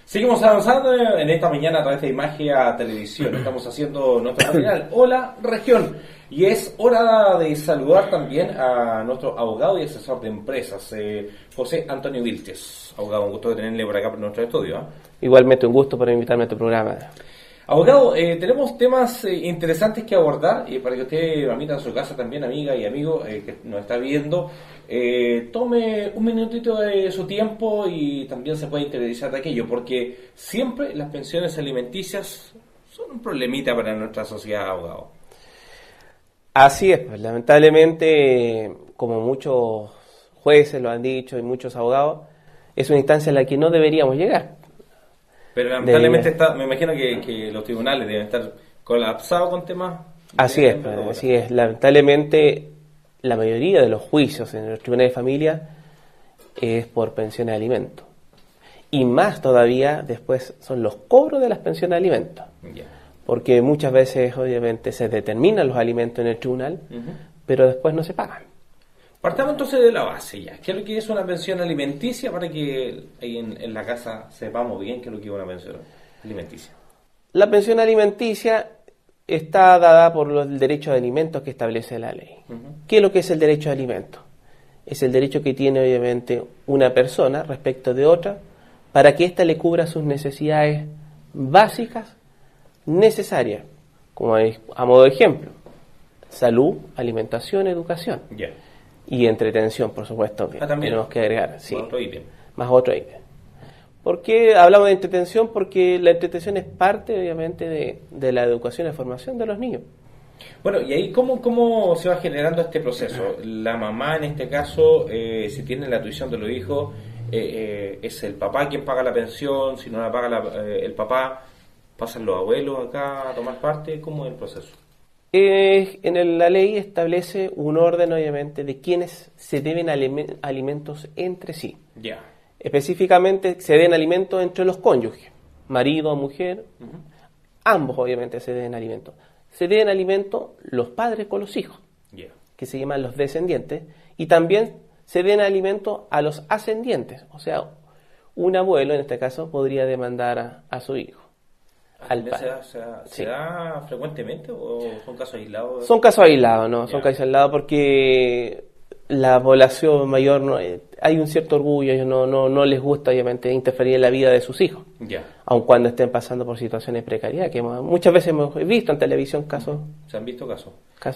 Seguimos avanzando en esta mañana a través de Imagia Televisión. Estamos haciendo nuestro material Hola Región. Y es hora de saludar también a nuestro abogado y asesor de empresas, José Antonio Vilches. Abogado, un gusto de tenerle por acá por nuestro estudio. Igualmente un gusto por invitarme a tu programa. Abogado, tenemos temas interesantes que abordar para que usted, mamita en su casa también, amiga y amigo que nos está viendo, tome un minutito de su tiempo y también se puede interiorizar de aquello, porque siempre las pensiones alimenticias son un problemita para nuestra sociedad, abogado. Así es, pues, lamentablemente, como muchos jueces lo han dicho y muchos abogados, es una instancia a la que no deberíamos llegar. Pero lamentablemente me imagino que los tribunales deben estar colapsados con temas. Así es. Lamentablemente, la mayoría de los juicios en los tribunales de familia es por pensión de alimentos. Y más todavía, después, son los cobros de las pensiones de alimentos. Yeah. Porque muchas veces, obviamente, se determinan los alimentos en el tribunal, pero después no se pagan. Partamos entonces de la base ya. ¿Qué es lo que es una pensión alimenticia para que ahí en la casa sepamos bien qué es lo que es una pensión alimenticia? La pensión alimenticia está dada por el derecho de alimentos que establece la ley. ¿Qué es lo que es el derecho de alimentos? Es el derecho que tiene obviamente una persona respecto de otra para que ésta le cubra sus necesidades básicas necesarias, como a modo de ejemplo, salud, alimentación, educación. Yeah. Y entretención, por supuesto, que tenemos que agregar. Sí, más otro ítem. ¿Por qué hablamos de entretención? Porque la entretención es parte, obviamente, de la educación y la formación de los niños. Bueno, y ahí, ¿cómo se va generando este proceso? La mamá, en este caso, si tiene la tuición de los hijos, es el papá quien paga la pensión, si no la paga el papá, ¿pasan los abuelos acá a tomar parte? ¿Cómo es el proceso? La ley establece un orden, obviamente, de quienes se deben alimentos entre sí. Ya. Específicamente, se deben alimentos entre los cónyuges, marido o mujer. Ambos, obviamente, se deben alimentos. Se deben alimentos los padres con los hijos, que se llaman los descendientes, y también se deben alimentos a los ascendientes. O sea, un abuelo, en este caso, podría demandar a su hijo. ¿Se da frecuentemente o son casos aislados? Son casos aislados, ¿no? Son casos aislados porque la población mayor, hay un cierto orgullo, ellos no les gusta, obviamente, interferir en la vida de sus hijos, aun cuando estén pasando por situaciones de precariedad, que muchas veces hemos visto en televisión casos. Se han visto casos.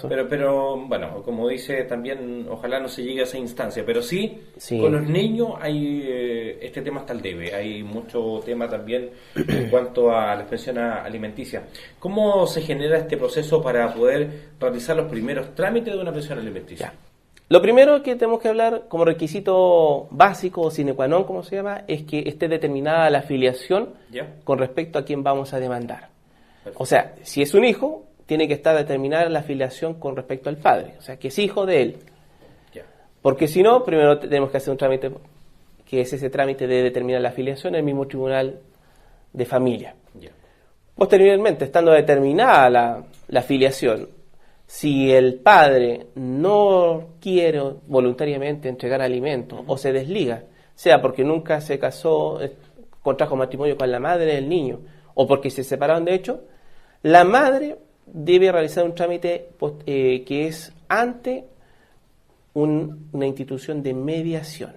Pero bueno, como dice también, ojalá no se llegue a esa instancia, pero sí. Con los niños hay este tema hasta el debe, hay mucho tema también en cuanto a la pensión alimenticia. ¿Cómo se genera este proceso para poder realizar los primeros trámites de una pensión alimenticia? Lo primero que tenemos que hablar como requisito básico o sine qua non, como se llama, es que esté determinada la afiliación con respecto a quién vamos a demandar. Perfecto. O sea, si es un hijo, tiene que estar determinada la afiliación con respecto al padre, o sea, que es hijo de él. Porque si no, primero tenemos que hacer un trámite, que es ese trámite de determinar la afiliación en el mismo tribunal de familia. Posteriormente, estando determinada la afiliación, si el padre no quiere voluntariamente entregar alimentos o se desliga, sea porque nunca se casó, contrajo matrimonio con la madre del niño o porque se separaron de hecho, la madre debe realizar un trámite que es ante una institución de mediación.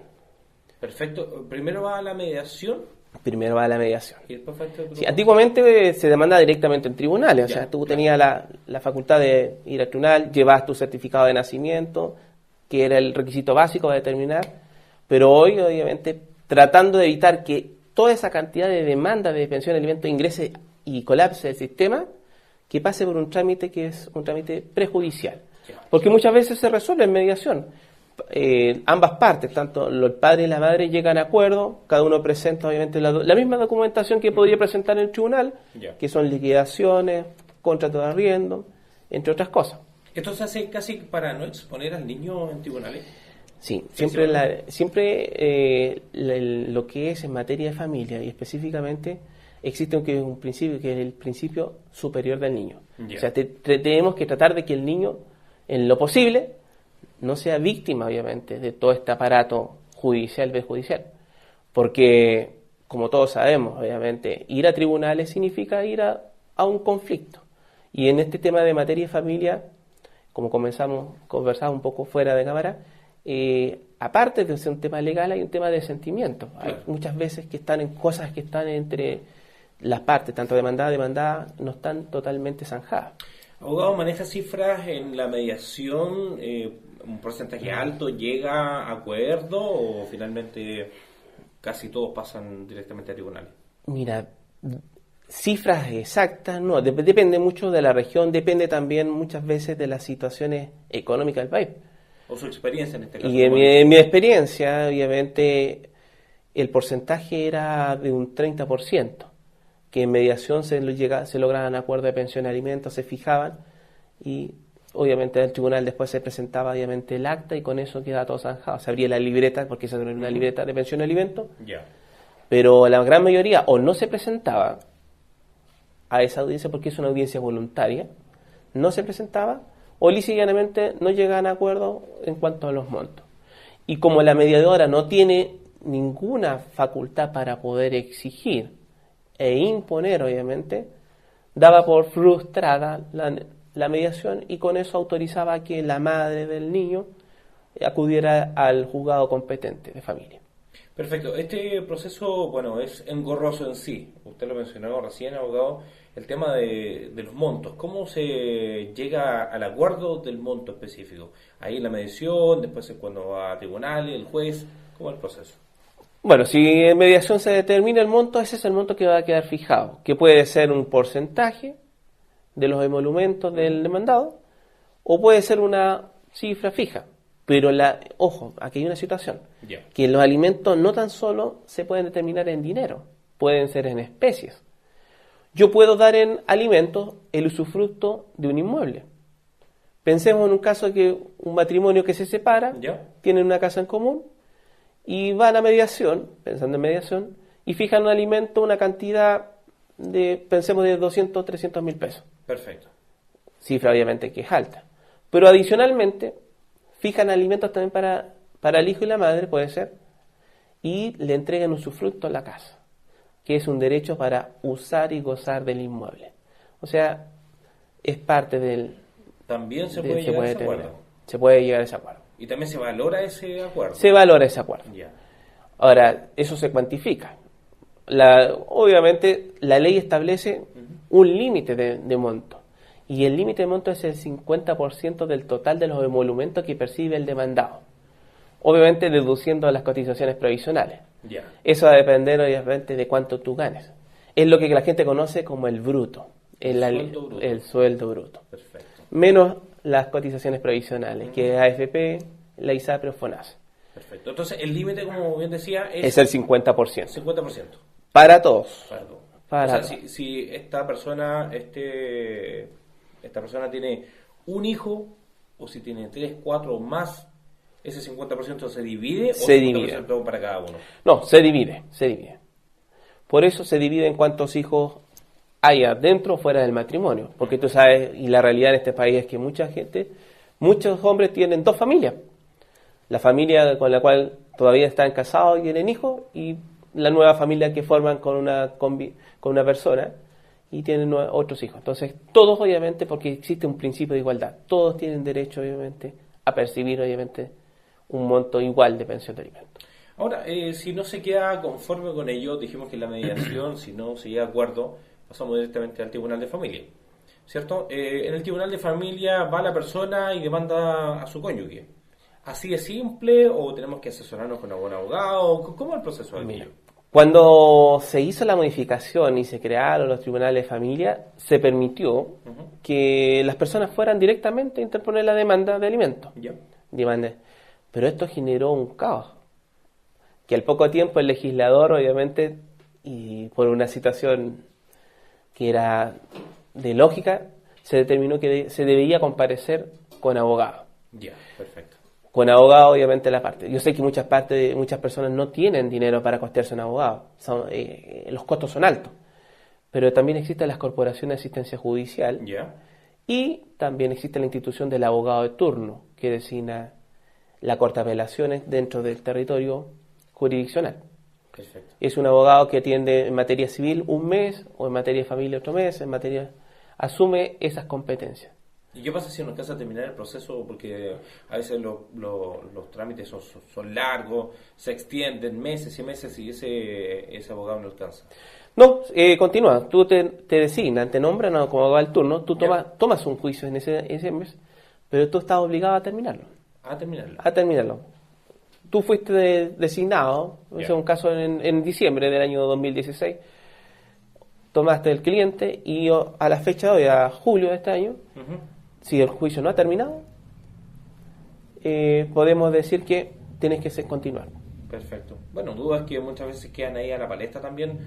Perfecto. ¿Primero va a la mediación? Primero va a la mediación. Sí, antiguamente se demanda directamente en tribunales, o sea, tú tenías la facultad de ir al tribunal, llevas tu certificado de nacimiento, que era el requisito básico para determinar, pero hoy, obviamente, tratando de evitar que toda esa cantidad de demanda de pensión de alimentos ingrese y colapse el sistema, que pase por un trámite que es un trámite prejudicial, porque muchas veces se resuelve en mediación. Ambas partes, tanto el padre y la madre, llegan a acuerdo, cada uno presenta obviamente la misma documentación que podría presentar en el tribunal, que son liquidaciones, contrato de arriendo, entre otras cosas. ¿Esto se hace casi para no exponer al niño en tribunales? Sí, lo que es en materia de familia y específicamente existe un principio que es el principio superior del niño. O sea, tenemos que tratar de que el niño, en lo posible, no sea víctima, obviamente, de todo este aparato judicial, porque como todos sabemos, obviamente, ir a tribunales significa ir a un conflicto. Y en este tema de materia y familia, como conversamos un poco fuera de cámara, aparte de ser un tema legal, hay un tema de sentimiento. Claro. Hay muchas veces que están en cosas que están entre las partes, tanto demandada, no están totalmente zanjadas. Abogado, ¿maneja cifras en la mediación? ¿Un porcentaje alto llega a acuerdo o finalmente casi todos pasan directamente a tribunales? Mira, cifras exactas, no, depende mucho de la región, depende también muchas veces de las situaciones económicas del país. O su experiencia en este caso. Y en mi experiencia, obviamente, el porcentaje era de un 30%, que en mediación se lograban acuerdos de pensión y alimentos, se fijaban, y obviamente el tribunal después se presentaba obviamente el acta y con eso quedaba todo zanjado. Se abría la libreta, porque esa era una libreta de pensión y alimentos, pero la gran mayoría o no se presentaba a esa audiencia porque es una audiencia voluntaria, no se presentaba, o lisa y llanamente no llegaban a acuerdo en cuanto a los montos. Y como la mediadora no tiene ninguna facultad para poder exigir e imponer, obviamente, daba por frustrada la mediación y con eso autorizaba que la madre del niño acudiera al juzgado competente de familia. Perfecto. Este proceso, bueno, es engorroso en sí. Usted lo mencionó recién, abogado, el tema de los montos. ¿Cómo se llega al acuerdo del monto específico? Ahí la mediación, después es cuando va a tribunales, el juez. ¿Cómo es el proceso? Bueno, si en mediación se determina el monto, ese es el monto que va a quedar fijado, que puede ser un porcentaje de los emolumentos del demandado o puede ser una cifra fija. Pero ojo, aquí hay una situación, que los alimentos no tan solo se pueden determinar en dinero, pueden ser en especies. Yo puedo dar en alimentos el usufructo de un inmueble. Pensemos en un caso que un matrimonio que se separa, tienen una casa en común y van a mediación, pensando en mediación, y fijan un alimento, una cantidad pensemos de 200, 300 mil pesos. Perfecto. Cifra obviamente que es alta. Pero adicionalmente, fijan alimentos también para el hijo y la madre, puede ser, y le entregan usufructo a la casa, que es un derecho para usar y gozar del inmueble. O sea, es parte del... ¿También se puede llegar a ese acuerdo? Se puede llegar a ese acuerdo. ¿Y también se valora ese acuerdo? Se valora ese acuerdo. Ahora, eso se cuantifica. Obviamente, la ley establece un límite de monto. Y el límite de monto es el 50% del total de los emolumentos que percibe el demandado. Obviamente deduciendo las cotizaciones provisionales. Eso va a depender obviamente de cuánto tú ganes. Es lo que la gente conoce como el bruto. El sueldo bruto. Perfecto. Menos las cotizaciones provisionales, que es AFP, la ISAPRE o FONASA. Perfecto. Entonces el límite, como bien decía, es el 50%. 50%. Para todos. Para todos. Si esta persona tiene un hijo, o si tiene 3, 4 o más, ¿ese 50% se divide o se divide para cada uno? No, se divide. Por eso se divide en cuántos hijos hay dentro o fuera del matrimonio. Porque tú sabes, y la realidad en este país es que muchos hombres tienen 2 familias. La familia con la cual todavía están casados y tienen hijos, y la nueva familia que forman con una persona y tienen otros hijos. Entonces, todos obviamente, porque existe un principio de igualdad, todos tienen derecho obviamente a percibir obviamente un monto igual de pensión de alimentos. Ahora, si no se queda conforme con ello, dijimos que la mediación, si no se llega a acuerdo, pasamos directamente al tribunal de familia, ¿cierto? En el tribunal de familia va la persona y demanda a su cónyuge. ¿Así de simple o tenemos que asesorarnos con algún abogado? ¿Cómo es el proceso de ello? Cuando se hizo la modificación y se crearon los tribunales de familia, se permitió que las personas fueran directamente a interponer la demanda de alimentos. Pero esto generó un caos, que al poco tiempo el legislador, obviamente, y por una situación que era de lógica, se determinó que se debía comparecer con abogado. Perfecto. Con abogado, obviamente, la parte. Yo sé que muchas personas no tienen dinero para costearse un abogado. Los costos son altos. Pero también existen las corporaciones de asistencia judicial. Y también existe la institución del abogado de turno, que designa la Corte de Apelaciones dentro del territorio jurisdiccional. Perfecto. Es un abogado que atiende en materia civil un mes, o en materia de familia otro mes, asume esas competencias. ¿Y qué pasa si no alcanza a terminar el proceso? Porque a veces los trámites son largos, se extienden meses y meses y ese abogado no alcanza. No, continúa. Tú te designan, te nombran como abogado al turno, tú tomas un juicio en ese mes, pero tú estás obligado a terminarlo. A terminarlo. Tú fuiste designado, ese es un caso en diciembre del año 2016, tomaste el cliente y a la fecha de hoy, a julio de este año, si el juicio no ha terminado, podemos decir que tienes que continuar. Perfecto. Bueno, dudas que muchas veces quedan ahí a la palestra también,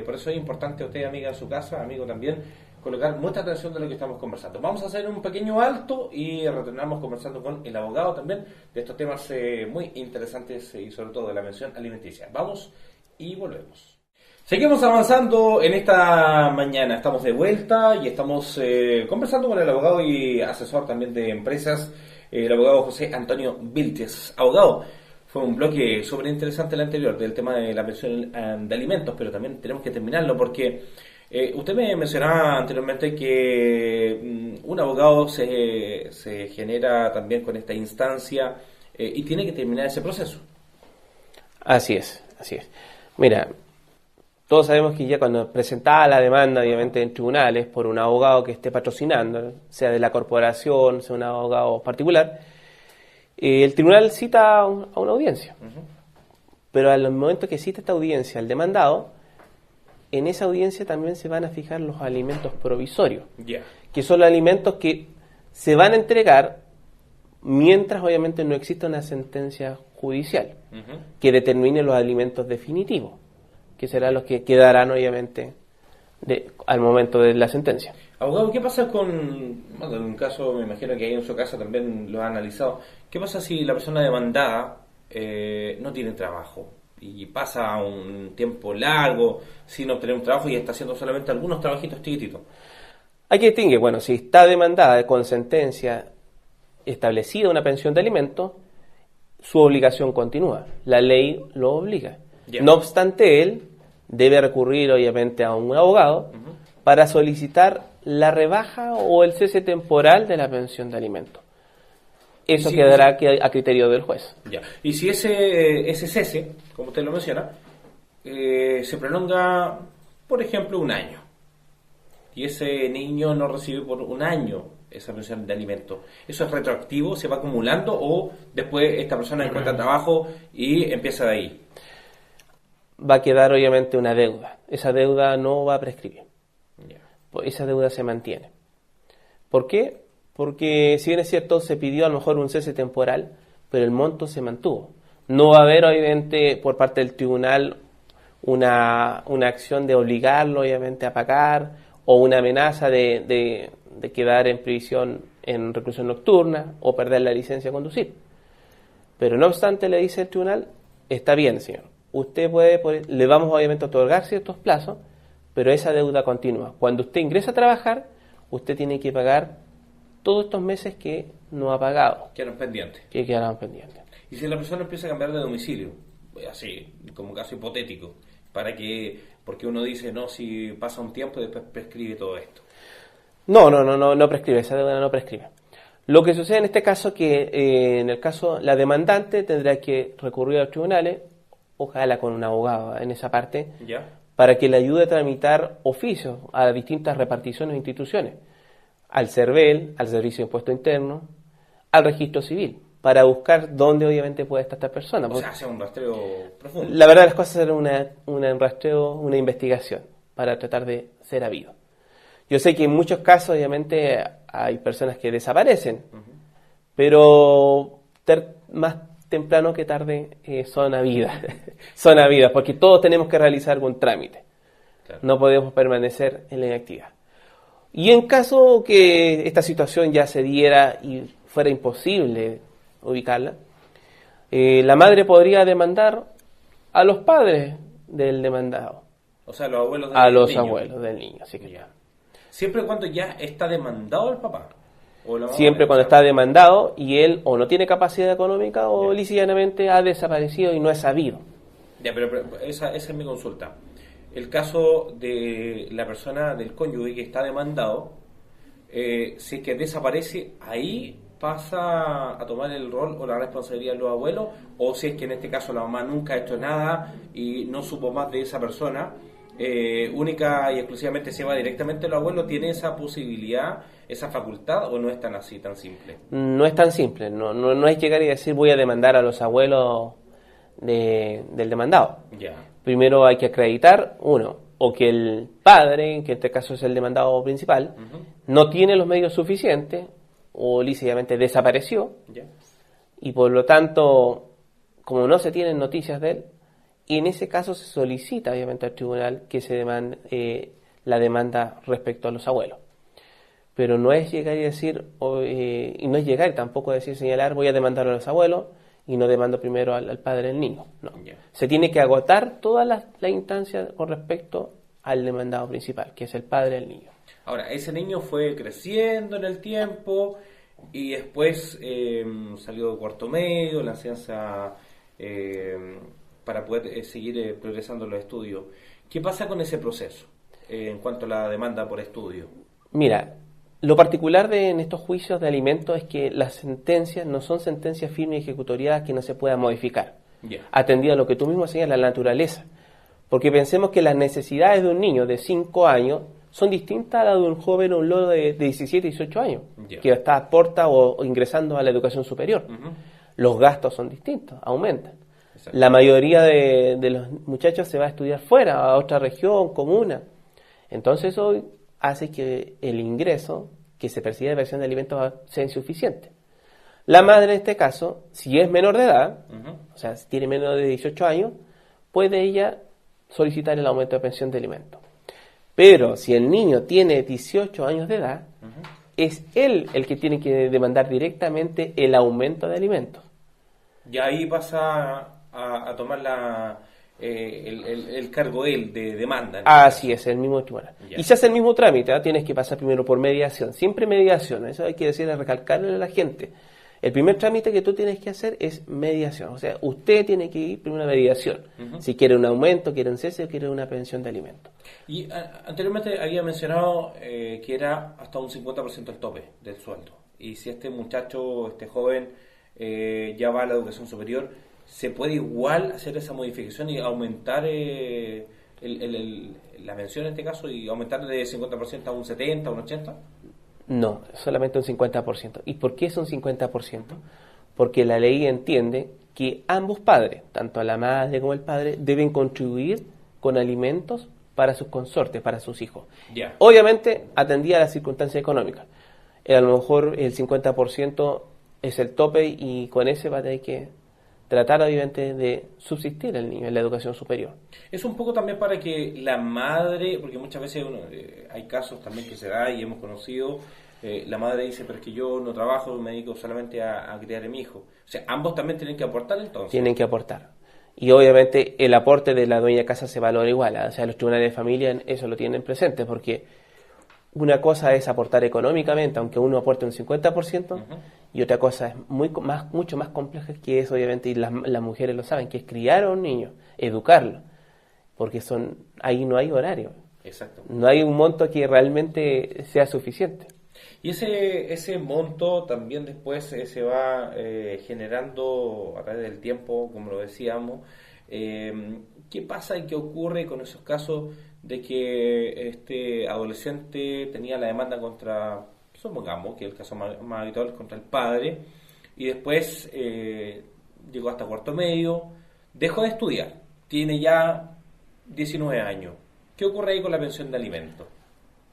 por eso es importante usted, amiga, en su casa, amigo también, colocar mucha atención de lo que estamos conversando. Vamos a hacer un pequeño alto y retornamos conversando con el abogado también de estos temas muy interesantes y sobre todo de la mención alimenticia. Vamos y volvemos. Seguimos avanzando en esta mañana, estamos de vuelta y estamos conversando con el abogado y asesor también de empresas, el abogado José Antonio Vilches. Abogado, fue un bloque súper interesante el anterior del tema de la mención de alimentos, pero también tenemos que terminarlo porque usted me mencionaba anteriormente que un abogado se genera también con esta instancia y tiene que terminar ese proceso. Así es. Mira, todos sabemos que ya cuando presentada la demanda, obviamente en tribunales, por un abogado que esté patrocinando, sea de la corporación, sea un abogado particular, el tribunal cita a una audiencia. Pero al momento que cita esta audiencia al demandado, en esa audiencia también se van a fijar los alimentos provisorios, que son los alimentos que se van a entregar mientras obviamente no exista una sentencia judicial que determine los alimentos definitivos, que serán los que quedarán obviamente al momento de la sentencia. Abogado, ¿qué pasa en un caso, me imagino que ahí en su casa también lo ha analizado, qué pasa si la persona demandada no tiene trabajo y pasa un tiempo largo sin obtener un trabajo y está haciendo solamente algunos trabajitos chiquititos? Hay que distinguir, bueno, si está demandada con sentencia establecida una pensión de alimentos, su obligación continúa, la ley lo obliga. No obstante, él debe recurrir obviamente a un abogado para solicitar la rebaja o el cese temporal de la pensión de alimentos. Eso quedará a criterio del juez. Y si ese cese, como usted lo menciona, se prolonga, por ejemplo, un año, y ese niño no recibe por un año esa pensión de alimentos, ¿eso es retroactivo? ¿Se va acumulando o después esta persona encuentra trabajo y empieza de ahí? Va a quedar obviamente una deuda. Esa deuda no va a prescribir. Esa deuda se mantiene. ¿Por qué? Porque si bien es cierto se pidió a lo mejor un cese temporal, pero el monto se mantuvo. No va a haber obviamente por parte del tribunal una acción de obligarlo obviamente a pagar o una amenaza de quedar en prisión en reclusión nocturna o perder la licencia de conducir. Pero no obstante le dice el tribunal, está bien señor, usted le vamos obviamente a otorgar ciertos plazos, pero esa deuda continúa. Cuando usted ingresa a trabajar, usted tiene que pagar todos estos meses que no ha pagado. Quedaron pendientes. Que quedaron pendientes. Y si la persona empieza a cambiar de domicilio, así, como caso hipotético, porque uno dice, no, si pasa un tiempo después prescribe todo esto. No prescribe, esa deuda no prescribe. Lo que sucede en este caso es que en el caso la demandante tendrá que recurrir a los tribunales, ojalá con un abogado en esa parte, para que le ayude a tramitar oficios a distintas reparticiones e instituciones, al CERVEL, al Servicio de Impuesto Interno, al Registro Civil, para buscar dónde obviamente puede estar esta persona. O sea, hacer un rastreo profundo. La verdad de las cosas es un rastreo, una investigación, para tratar de ser habido. Yo sé que en muchos casos obviamente hay personas que desaparecen, pero más temprano que tarde son habidas, porque todos tenemos que realizar algún trámite. Claro. No podemos permanecer en la inactividad. Y en caso que esta situación ya se diera y fuera imposible ubicarla, la madre podría demandar a los padres del demandado. O sea, los abuelos del niño. A los abuelos del niño, así que ya. Siempre y cuando ya está demandado el papá. Siempre cuando está demandado y él o no tiene capacidad económica o lícitamente ha desaparecido y no es sabido. Ya, pero esa es mi consulta. El caso de la persona, del cónyuge que está demandado, si es que desaparece, ahí pasa a tomar el rol o la responsabilidad de los abuelos, o si es que en este caso la mamá nunca ha hecho nada y no supo más de esa persona, única y exclusivamente se va directamente a los abuelos. ¿Tiene esa posibilidad, esa facultad, o no es tan así, tan simple? No es tan simple, no es llegar y decir voy a demandar a los abuelos del demandado. Ya. Primero hay que acreditar, uno, o que el padre, que en este caso es el demandado principal, no tiene los medios suficientes o lícitamente desapareció, y por lo tanto, como no se tienen noticias de él, y en ese caso se solicita obviamente al tribunal que se demande la demanda respecto a los abuelos. Pero no es llegar y decir, y no es llegar tampoco a decir, señalar, voy a demandar a los abuelos y no demando primero al padre del niño. No. Se tiene que agotar toda la instancia con respecto al demandado principal, que es el padre del niño. Ahora, ese niño fue creciendo en el tiempo y después salió de cuarto medio, la enseñanza para poder seguir progresando en los estudios. ¿Qué pasa con ese proceso en cuanto a la demanda por estudio? Mira, lo particular en estos juicios de alimentos es que las sentencias no son sentencias firmes y ejecutoriadas que no se puedan modificar, atendido a lo que tú mismo señalas, la naturaleza. Porque pensemos que las necesidades de un niño de 5 años son distintas a las de un joven o un loro de 17, 18 años, que está aporta o ingresando a la educación superior. Los gastos son distintos, aumentan. Exacto. La mayoría de los muchachos se va a estudiar fuera, a otra región, comuna. Entonces eso hace que el ingreso que se percibe de pensión de alimentos sea insuficiente. La madre en este caso, si es menor de edad, o sea, si tiene menos de 18 años, puede ella solicitar el aumento de pensión de alimentos. Pero si el niño tiene 18 años de edad, es él el que tiene que demandar directamente el aumento de alimentos. Y ahí pasa a tomar el cargo él de demanda. Así es, el mismo tribunal. Y se hace el mismo trámite, ¿eh? Tienes que pasar primero por mediación, siempre mediación, eso hay que decirle, recalcarle a la gente. El primer trámite que tú tienes que hacer es mediación, o sea, usted tiene que ir primero a mediación, si quiere un aumento, quiere un cese o quiere una pensión de alimentos. Y anteriormente había mencionado que era hasta un 50% el tope del sueldo, y si este muchacho, este joven, ya va a la educación superior, ¿se puede igual hacer esa modificación y aumentar la pensión en este caso, y aumentar de 50% a un 70%, a un 80%? No, solamente un 50%. ¿Y por qué es un 50%? Porque la ley entiende que ambos padres, tanto la madre como el padre, deben contribuir con alimentos para sus consortes, para sus hijos. Obviamente, atendía a las circunstancias económicas. A lo mejor el 50% es el tope y con ese va a tener que tratar obviamente de subsistir el niño en la educación superior. Es un poco también para que la madre, porque muchas veces hay casos también que se da y hemos conocido, la madre dice, pero es que yo no trabajo, me dedico solamente a criar a mi hijo. O sea, ambos también tienen que aportar entonces. Tienen que aportar. Y obviamente el aporte de la dueña de casa se valora igual, ¿eh? O sea, los tribunales de familia eso lo tienen presente, porque una cosa es aportar económicamente, aunque uno aporte un 50%, y otra cosa es mucho más compleja, que es obviamente, y las mujeres lo saben, que es criar a un niño, educarlo, porque ahí no hay horario. Exacto. No hay un monto que realmente sea suficiente. Y ese monto también después se va generando a través del tiempo, como lo decíamos. ¿Qué pasa y qué ocurre con esos casos de que este adolescente tenía la demanda contra, supongamos que el caso más habitual, contra el padre, y después llegó hasta cuarto medio, dejó de estudiar, tiene ya 19 años? ¿Qué ocurre ahí con la pensión de alimentos?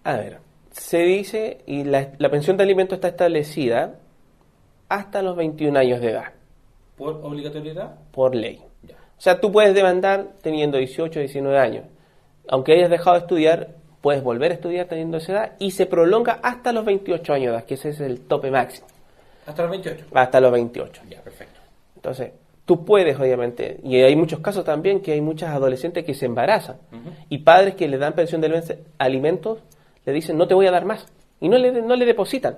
A ver, se dice, y la pensión de alimentos está establecida hasta los 21 años de edad. ¿Por obligatoriedad? Por ley. Ya. O sea, tú puedes demandar teniendo 18 o 19 años. Aunque hayas dejado de estudiar, puedes volver a estudiar teniendo esa edad, y se prolonga hasta los 28 años de edad, que ese es el tope máximo. ¿Hasta los 28? Hasta los 28. Ya, perfecto. Entonces, tú puedes, obviamente, y hay muchos casos también que hay muchas adolescentes que se embarazan, y padres que le dan pensión de alimentos, le dicen, no te voy a dar más, y no le depositan.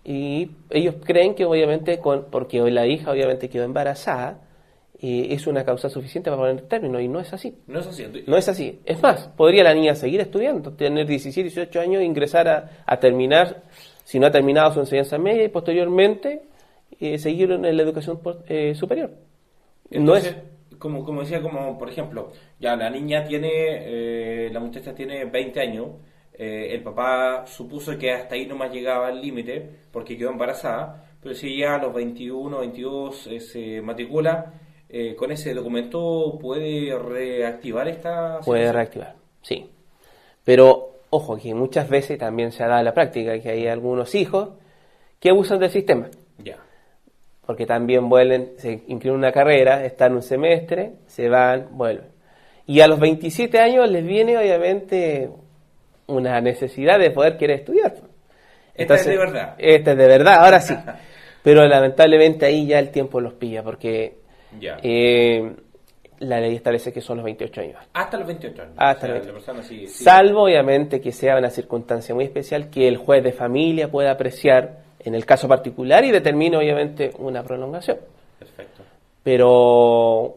Y ellos creen que obviamente, porque la hija obviamente quedó embarazada, es una causa suficiente para poner término, y no es así. No es así. No es así. Es más, podría la niña seguir estudiando, tener 17, 18 años, ingresar a terminar, si no ha terminado su enseñanza media, y posteriormente seguir en la educación superior. Entonces, como decía, como por ejemplo, ya la niña tiene, la muchacha tiene 20 años, el papá supuso que hasta ahí nomás llegaba al límite porque quedó embarazada, pero si ya a los 21, 22 se matricula, con ese documento puede reactivar esta situación. Puede reactivar, sí. Pero, ojo, que muchas veces también se ha dado la práctica que hay algunos hijos que abusan del sistema. Ya. Porque también vuelven, se inscriben en una carrera, están un semestre, se van, vuelven. Y a los 27 años les viene obviamente una necesidad de poder querer estudiar. Entonces, esta es de verdad. Esta es de verdad, ahora sí. Pero lamentablemente ahí ya el tiempo los pilla, porque la ley establece que son los 28 años. Hasta los 28 años. Hasta los 28 años. Salvo obviamente que sea una circunstancia muy especial que el juez de familia pueda apreciar en el caso particular y determine obviamente una prolongación. Perfecto. Pero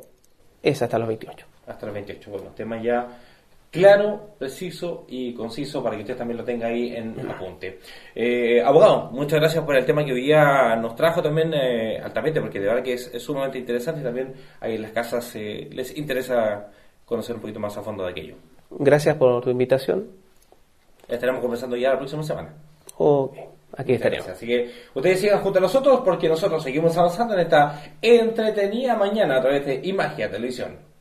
es hasta los 28. Hasta los 28. Bueno, tema ya claro, preciso y conciso para que usted también lo tenga ahí en apunte. Abogado, muchas gracias por el tema que hoy día nos trajo también al tapete, porque de verdad que es sumamente interesante y también ahí en las casas les interesa conocer un poquito más a fondo de aquello. Gracias por tu invitación. Estaremos conversando ya la próxima semana. Ok, aquí estaremos. Así que ustedes sigan junto a nosotros porque nosotros seguimos avanzando en esta entretenida mañana a través de Imagia Televisión.